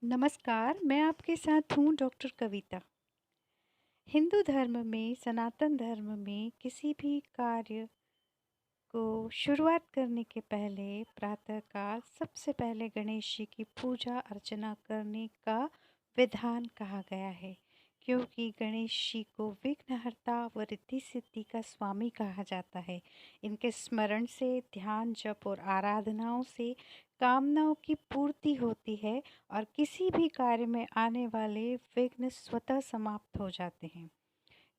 नमस्कार, मैं आपके साथ हूँ डॉक्टर कविता। हिंदू धर्म में, सनातन धर्म में किसी भी कार्य को शुरुआत करने के पहले प्रातःकाल सबसे पहले गणेश जी की पूजा अर्चना करने का विधान कहा गया है, क्योंकि गणेश जी को विघ्नहर्ता व रिद्धि सिद्धि का स्वामी कहा जाता है। इनके स्मरण से, ध्यान, जप और आराधनाओं से कामनाओं की पूर्ति होती है और किसी भी कार्य में आने वाले विघ्न स्वतः समाप्त हो जाते हैं।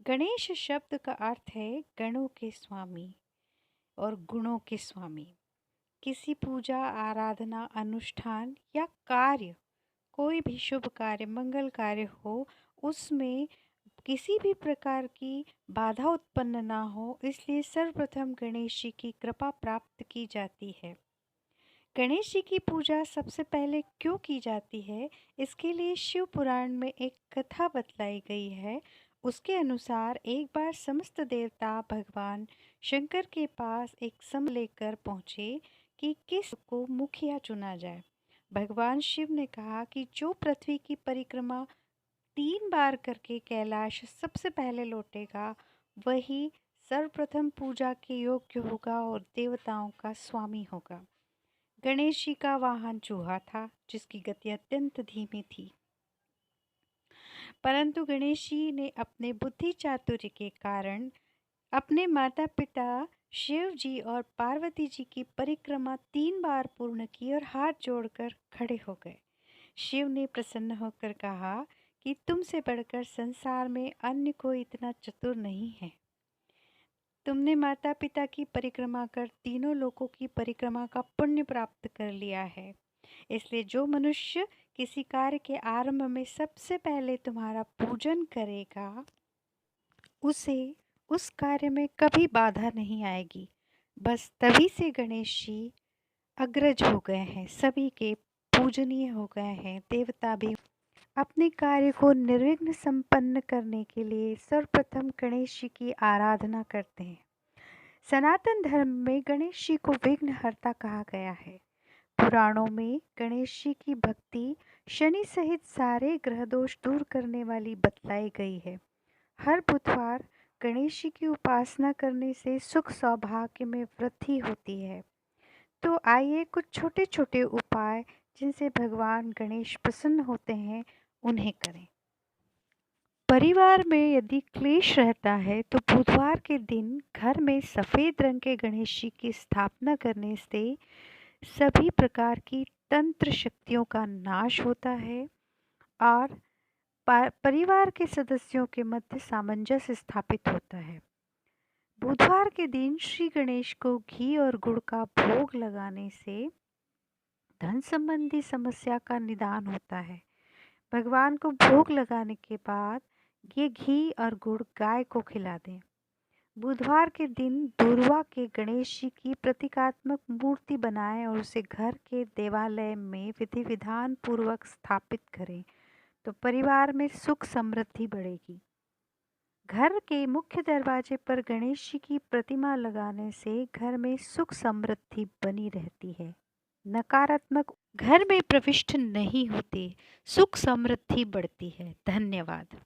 गणेश शब्द का अर्थ है गणों के स्वामी और गुणों के स्वामी। किसी पूजा, आराधना, अनुष्ठान या कार्य, कोई भी शुभ कार्य, मंगल कार्य हो, उसमें किसी भी प्रकार की बाधा उत्पन्न ना हो, इसलिए सर्वप्रथम गणेश जी की कृपा प्राप्त की जाती है। गणेश जी की पूजा सबसे पहले क्यों की जाती है, इसके लिए शिव पुराण में एक कथा बतलाई गई है। उसके अनुसार एक बार समस्त देवता भगवान शंकर के पास एक सम लेकर पहुँचे कि किस को मुखिया चुना जाए। भगवान शिव ने कहा कि जो पृथ्वी की परिक्रमा 3 बार करके कैलाश सबसे पहले लौटेगा, वही सर्वप्रथम पूजा के योग्य होगा और देवताओं का स्वामी होगा। गणेश जी का वाहन चूहा था, जिसकी गति अत्यंत धीमी थी, परंतु गणेश जी ने अपने बुद्धि चातुर्य के कारण अपने माता पिता शिव जी और पार्वती जी की परिक्रमा 3 बार पूर्ण की और हाथ जोड़कर खड़े हो गए। शिव ने प्रसन्न होकर कहा कि तुमसे बढ़कर संसार में अन्य कोई इतना चतुर नहीं है। तुमने माता पिता की परिक्रमा कर तीनों लोकों की परिक्रमा का पुण्य प्राप्त कर लिया है, इसलिए जो मनुष्य किसी कार्य के आरंभ में सबसे पहले तुम्हारा पूजन करेगा, उसे उस कार्य में कभी बाधा नहीं आएगी। बस तभी से गणेश जी अग्रज हो गए हैं, सभी के पूजनीय हो गए हैं। देवता भी अपने कार्य को निर्विघ्न संपन्न करने के लिए सर्वप्रथम गणेश जी की आराधना करते हैं। सनातन धर्म में गणेश जी को विघ्नहर्ता कहा गया है। पुराणों में गणेश जी की भक्ति शनि सहित सारे ग्रह दोष दूर करने वाली बतलाई गई है। हर बुधवार गणेश जी की उपासना करने से सुख सौभाग्य में वृद्धि होती है। तो आइए कुछ छोटे छोटे उपाय जिनसे भगवान गणेश प्रसन्न होते हैं, उन्हें करें। परिवार में यदि क्लेश रहता है तो बुधवार के दिन घर में सफ़ेद रंग के गणेश जी की स्थापना करने से सभी प्रकार की तंत्र शक्तियों का नाश होता है और परिवार के सदस्यों के मध्य सामंजस्य स्थापित होता है। बुधवार के दिन श्री गणेश को घी और गुड़ का भोग लगाने से धन संबंधी समस्या का निदान होता है। भगवान को भोग लगाने के बाद ये घी और गुड़ गाय को खिला दें। बुधवार के दिन दूर्वा के गणेश जी की प्रतीकात्मक मूर्ति बनाएं और उसे घर के देवालय में विधि विधान पूर्वक स्थापित करें, तो परिवार में सुख समृद्धि बढ़ेगी। घर के मुख्य दरवाजे पर गणेश जी की प्रतिमा लगाने से घर में सुख समृद्धि बनी रहती है। नकारात्मक घर में प्रविष्ट नहीं होते, सुख समृद्धि बढ़ती है। धन्यवाद।